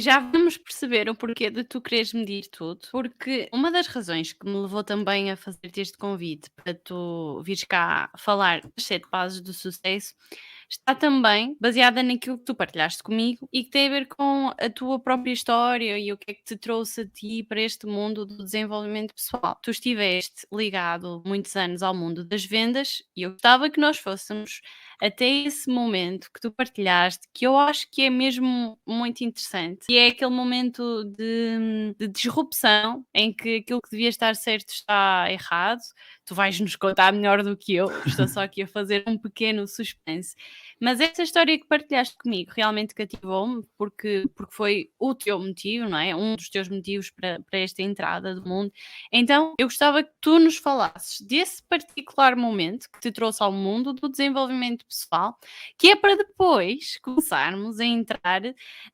Já vamos perceber o porquê de tu quereres medir tudo, porque uma das razões que me levou também a fazer-te este convite para tu vires cá falar das 7 bases do sucesso, está também baseada naquilo que tu partilhaste comigo e que tem a ver com a tua própria história e o que é que te trouxe a ti para este mundo do desenvolvimento pessoal. Tu estiveste ligado muitos anos ao mundo das vendas e eu gostava que nós fôssemos até esse momento que tu partilhaste, que eu acho que é mesmo muito interessante, e é aquele momento de disrupção em que aquilo que devia estar certo está errado. Tu vais-nos contar melhor do que eu, estou só aqui a fazer um pequeno suspense. Mas essa história que partilhaste comigo realmente cativou-me, porque foi o teu motivo, não é? Um dos teus motivos para esta entrada do mundo. Então, eu gostava que tu nos falasses desse particular momento que te trouxe ao mundo do desenvolvimento pessoal, que é para depois começarmos a entrar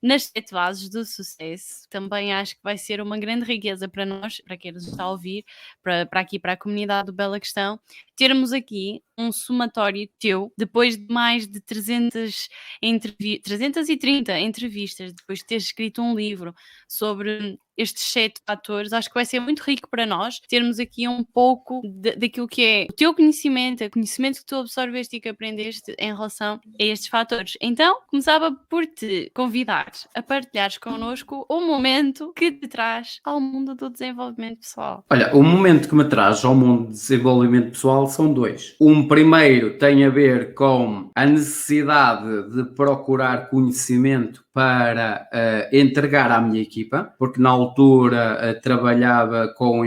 nas 7 bases do sucesso. Também acho que vai ser uma grande riqueza para nós, para quem nos está a ouvir, para aqui, para a comunidade do Bela Questão, termos aqui um somatório teu, depois de mais de 330 entrevistas, depois de teres escrito um livro sobre estes 7 fatores, acho que vai ser muito rico para nós termos aqui um pouco daquilo que é o teu conhecimento, o conhecimento que tu absorveste e que aprendeste em relação a estes fatores. Então, começava por te convidar a partilhares connosco o momento que te traz ao mundo do desenvolvimento pessoal. Olha, o momento que me traz ao mundo de desenvolvimento pessoal são dois. Um primeiro tem a ver com a necessidade de procurar conhecimento para entregar à minha equipa, porque na altura trabalhava com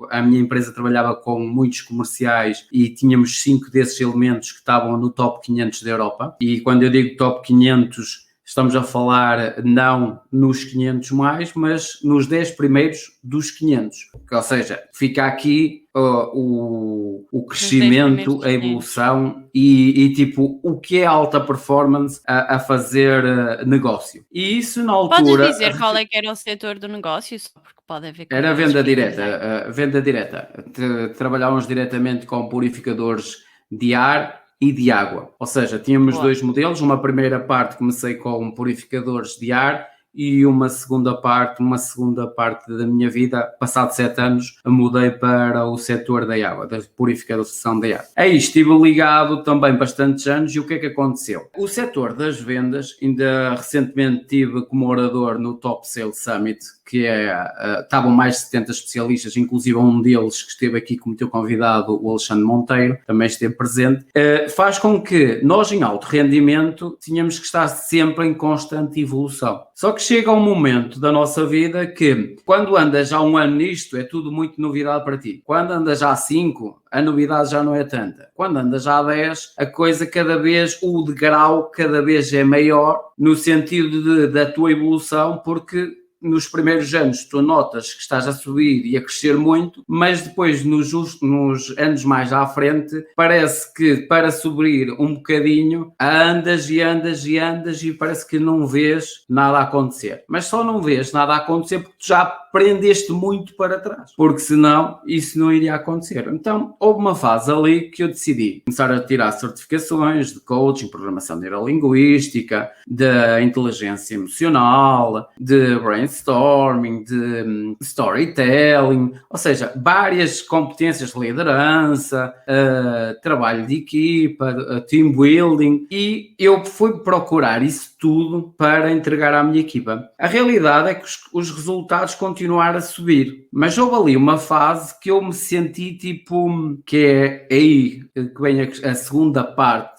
a minha empresa trabalhava com muitos comerciais e tínhamos 5 desses elementos que estavam no top 500 da Europa. E quando eu digo top 500, estamos a falar não nos 500 mais, mas nos 10 primeiros dos 500. Ou seja, fica aqui o crescimento, a evolução e tipo o que é alta performance a fazer negócio. E isso na altura... Podes dizer qual é que era o setor do negócio? Só porque pode haver... Era venda direta. Venda direta. Trabalhávamos diretamente com purificadores de ar e de água. Ou seja, tínhamos dois modelos. Uma primeira parte comecei com purificadores de ar e uma segunda parte da minha vida, passado 7 anos, mudei para o setor da água, da purificação da água. Aí estive ligado também bastantes anos e o que é que aconteceu? O setor das vendas, ainda recentemente tive como orador no Top Sales Summit, que estavam mais de 70 especialistas, inclusive um deles que esteve aqui como teu convidado, o Alexandre Monteiro, também esteve presente, faz com que nós em alto rendimento tínhamos que estar sempre em constante evolução. Só que chega um momento da nossa vida que quando andas há 1 ano nisto é tudo muito novidade para ti. Quando andas há 5, a novidade já não é tanta. Quando andas já há 10, a coisa cada vez, o degrau cada vez é maior no sentido da tua evolução, porque nos primeiros anos tu notas que estás a subir e a crescer muito, mas depois nos anos mais à frente parece que para subir um bocadinho andas e parece que não vês nada acontecer. Mas só não vês nada acontecer porque tu já aprendeste muito para trás, porque senão isso não iria acontecer. Então houve uma fase ali que eu decidi começar a tirar certificações de coaching, programação neurolinguística, de inteligência emocional, de brainstorming, de storytelling, ou seja, várias competências de liderança, trabalho de equipa, team building, e eu fui procurar isso tudo para entregar à minha equipa. A realidade é que os resultados continuaram a subir, mas houve ali uma fase que eu me senti tipo, que é aí que vem a segunda parte,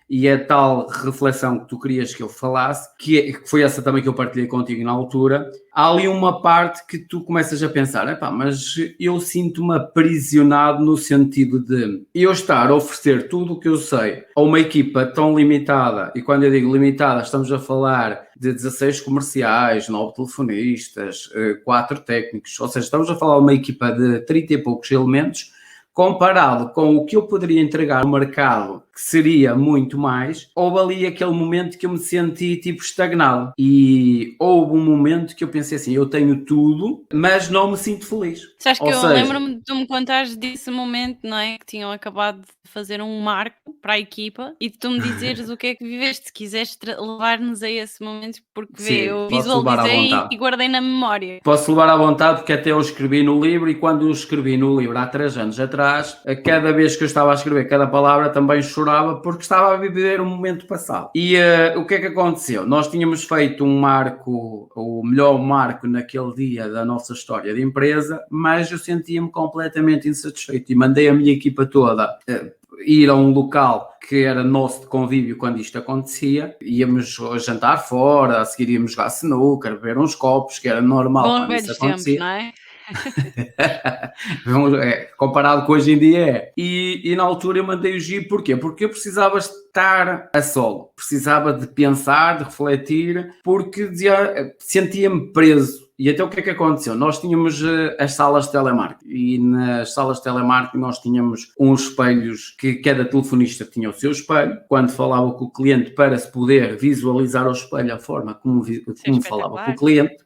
e é tal reflexão que tu querias que eu falasse, que foi essa também que eu partilhei contigo na altura. Há ali uma parte que tu começas a pensar, mas eu sinto-me aprisionado no sentido de eu estar a oferecer tudo o que eu sei a uma equipa tão limitada, e quando eu digo limitada estamos a falar de 16 comerciais, 9 telefonistas, 4 técnicos, ou seja, estamos a falar de uma equipa de 30 e poucos elementos, comparado com o que eu poderia entregar no mercado que seria muito mais, houve ali aquele momento que eu me senti tipo estagnado. E houve um momento que eu pensei assim, eu tenho tudo, mas não me sinto feliz. Sabes que Ou eu seja, lembro-me de tu me contares desse momento, não é, que tinham acabado de fazer um marco para a equipa e de tu me dizeres o que é que viveste, se quiseres levar-nos a esse momento, porque vê, sim, eu posso levar à visualizei vontade. e guardei na memória. Posso levar à vontade porque até eu escrevi no livro e quando eu escrevi no livro há 3 anos atrás, a cada vez que eu estava a escrever cada palavra também chorava porque estava a viver um momento passado. E o que é que aconteceu? Nós tínhamos feito um marco, o melhor marco naquele dia da nossa história de empresa, mas eu sentia-me completamente insatisfeito e mandei a minha equipa toda ir a um local que era nosso de convívio quando isto acontecia, íamos jantar fora, a seguir íamos jogar snooker, beber uns copos, que era normal Bons quando isso velhos tempos, acontecia. não é? Comparado com hoje em dia é. E na altura eu mandei o giro, porquê? Porque eu precisava estar a solo, precisava de pensar, de refletir, porque sentia-me preso. E então o que é que aconteceu? Nós tínhamos as salas de telemarketing e nas salas de telemarketing nós tínhamos uns espelhos que cada telefonista tinha o seu espelho, quando falava com o cliente para se poder visualizar ao espelho a forma como Isso é falava com o espetacular. cliente.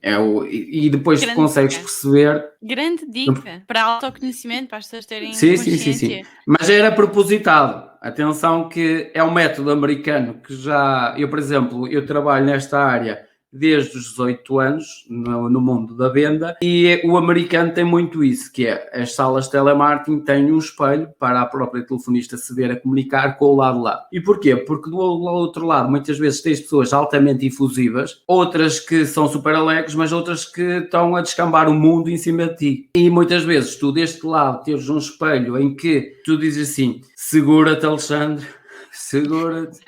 E depois tu Grande consegues dica. perceber. Grande dica para autoconhecimento, para as pessoas terem Sim, sim, sim, sim. consciência. Mas era propositado. Atenção que é um método americano que eu, por exemplo, eu trabalho nesta área desde os 18 anos no mundo da venda e o americano tem muito isso, que é as salas de telemarketing têm um espelho para a própria telefonista se ver a comunicar com o lado lá. E porquê? Porque do outro lado muitas vezes tens pessoas altamente efusivas, outras que são super alegres, mas outras que estão a descambar o mundo em cima de ti. E muitas vezes tu deste lado tens um espelho em que tu dizes assim, segura-te Alexandre, segura-te.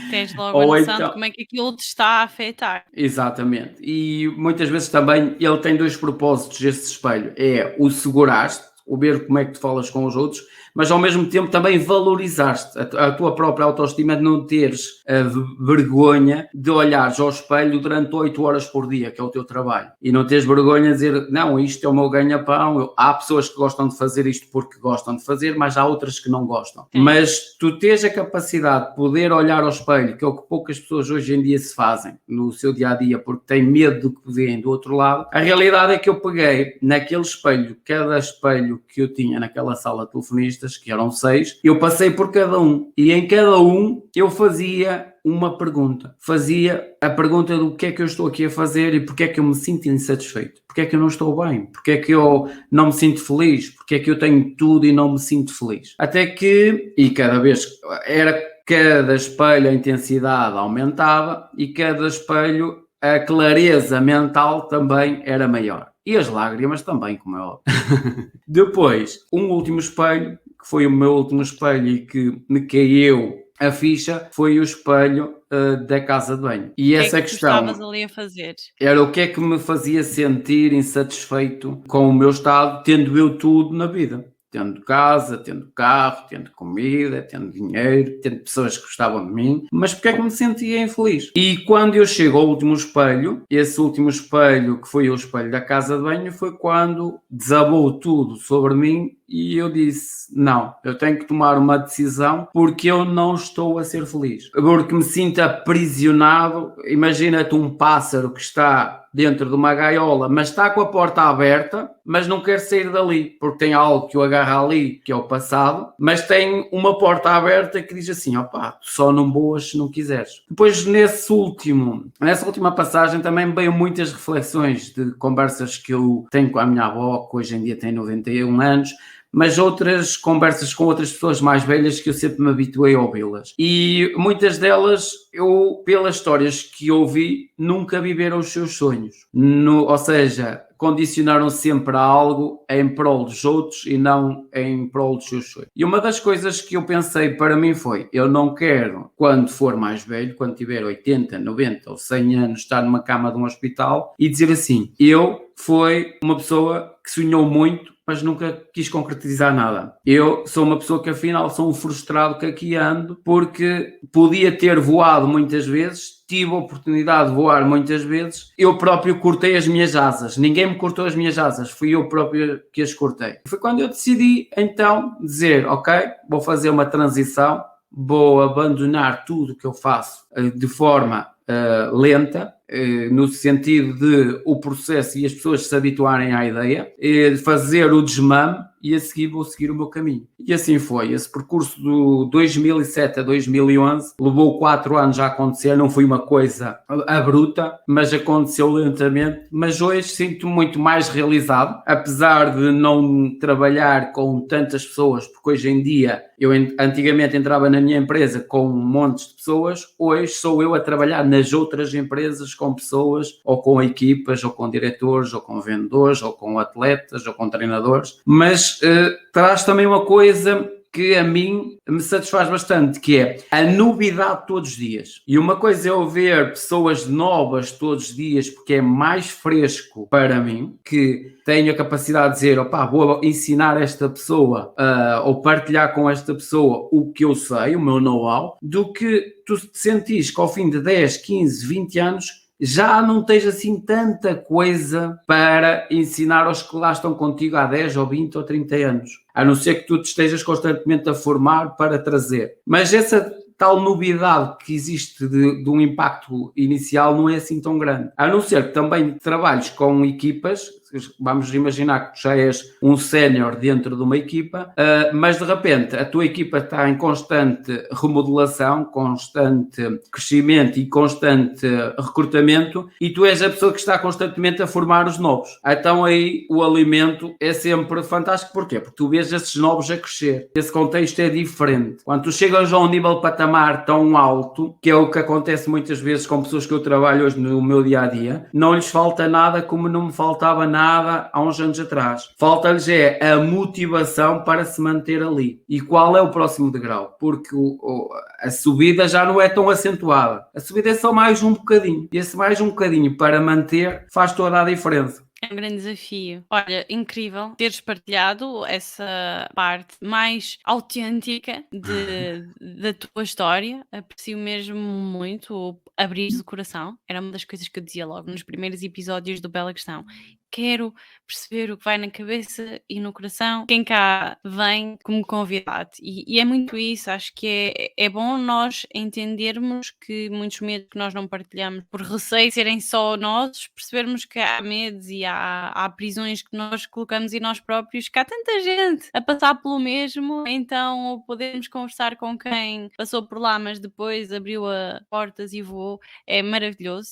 Tens logo a Ou noção de então, como é que aquilo te está a afetar. exatamente. E muitas vezes também ele tem 2 propósitos, esse espelho. É o seguraste, o ver como é que tu falas com os outros, mas ao mesmo tempo também valorizaste a tua própria autoestima de não teres a vergonha de olhares ao espelho durante 8 horas por dia, que é o teu trabalho. E não teres vergonha de dizer, não, isto é o meu ganha-pão. Há pessoas que gostam de fazer isto porque gostam de fazer, mas há outras que não gostam. Sim. Mas tu tens a capacidade de poder olhar ao espelho, que é o que poucas pessoas hoje em dia se fazem no seu dia-a-dia, porque têm medo do que veem do outro lado. A realidade é que eu peguei naquele espelho, cada espelho que eu tinha naquela sala de telefonistas, que eram 6, eu passei por cada um e em cada um eu fazia uma pergunta. Fazia a pergunta do que é que eu estou aqui a fazer e porque é que eu me sinto insatisfeito, porque é que eu não estou bem, porque é que eu não me sinto feliz, porque é que eu tenho tudo e não me sinto feliz. Até que, e cada vez cada espelho a intensidade aumentava e cada espelho a clareza mental também era maior. E as lágrimas também, como é óbvio. Depois, um último espelho, que foi o meu último espelho e que me caiu a ficha, foi o espelho da casa de banho. E essa O que é que tu questão estavas ali a fazer? era o que é que me fazia sentir insatisfeito com o meu estado, tendo eu tudo na vida. Tendo casa, tendo carro, tendo comida, tendo dinheiro, tendo pessoas que gostavam de mim, mas porque é que me sentia infeliz? E quando eu chego ao último espelho, esse último espelho, que foi o espelho da casa de banho, foi quando desabou tudo sobre mim e eu disse, não, eu tenho que tomar uma decisão porque eu não estou a ser feliz. Porque me sinto aprisionado. Imagina-te um pássaro que está dentro de uma gaiola, mas está com a porta aberta, mas não quer sair dali, porque tem algo que o agarra ali, que é o passado, mas tem uma porta aberta que diz assim, opá, só não boas se não quiseres. Depois, nessa última passagem, também veio muitas reflexões de conversas que eu tenho com a minha avó, que hoje em dia tem 91 anos, mas outras conversas com outras pessoas mais velhas que eu sempre me habituei a ouvi-las. E muitas delas, eu, pelas histórias que ouvi, nunca viveram os seus sonhos. Ou seja, condicionaram sempre a algo em prol dos outros e não em prol dos seus sonhos. E uma das coisas que eu pensei para mim foi, eu não quero, quando for mais velho, quando tiver 80, 90 ou 100 anos, estar numa cama de um hospital e dizer assim, eu fui uma pessoa que que sonhou muito, mas nunca quis concretizar nada. Eu sou uma pessoa que afinal sou um frustrado que aqui ando, porque podia ter voado muitas vezes, tive a oportunidade de voar muitas vezes, eu próprio cortei as minhas asas, ninguém me cortou as minhas asas, fui eu próprio que as cortei. Foi quando eu decidi então dizer, ok, vou fazer uma transição, vou abandonar tudo que eu faço de forma lenta, no sentido de o processo e as pessoas se habituarem à ideia, fazer o desmame e a seguir vou seguir o meu caminho. E assim foi. Esse percurso do 2007 a 2011 levou 4 anos a acontecer, não foi uma coisa abrupta, mas aconteceu lentamente. Mas hoje sinto-me muito mais realizado, apesar de não trabalhar com tantas pessoas, porque hoje em dia, eu antigamente entrava na minha empresa com montes de pessoas, hoje sou eu a trabalhar nas outras empresas com pessoas, ou com equipas, ou com diretores, ou com vendedores, ou com atletas, ou com treinadores, mas traz também uma coisa que a mim me satisfaz bastante, que é a novidade todos os dias. E uma coisa é eu ver pessoas novas todos os dias, porque é mais fresco para mim, que tenho a capacidade de dizer, opá, vou ensinar esta pessoa ou partilhar com esta pessoa o que eu sei, o meu know-how, do que tu te sentires que ao fim de 10, 15, 20 anos já não tens assim tanta coisa para ensinar aos que lá estão contigo há 10 ou 20 ou 30 anos. A não ser que tu te estejas constantemente a formar para trazer. Mas essa tal novidade que existe de um impacto inicial não é assim tão grande. A não ser que também trabalhes com equipas, vamos imaginar que tu já és um sénior dentro de uma equipa, mas de repente a tua equipa está em constante remodelação, constante crescimento e constante recrutamento, e tu és a pessoa que está constantemente a formar os novos. Então aí o alimento é sempre fantástico. Porquê? Porque tu vês esses novos a crescer. Esse contexto é diferente. Quando tu chegas a um nível de patamar tão alto, que é o que acontece muitas vezes com pessoas que eu trabalho hoje no meu dia-a-dia, não lhes falta nada como não me faltava nada há uns anos atrás. Falta-lhes a motivação para se manter ali. E qual é o próximo degrau? Porque a subida já não é tão acentuada. A subida é só mais um bocadinho. E esse mais um bocadinho para manter faz toda a diferença. É um grande desafio. Olha, incrível teres partilhado essa parte mais autêntica da tua história. Aprecio mesmo muito abrir o coração. Era uma das coisas que eu dizia logo nos primeiros episódios do Bela Questão. Quero perceber o que vai na cabeça e no coração. Quem cá vem como convidado. E é muito isso. Acho que é bom nós entendermos que muitos medos que nós não partilhamos por receio de serem só nossos, percebermos que há medos e há prisões que nós colocamos em nós próprios, que há tanta gente a passar pelo mesmo, então podermos conversar com quem passou por lá, mas depois abriu as portas e voou, é maravilhoso.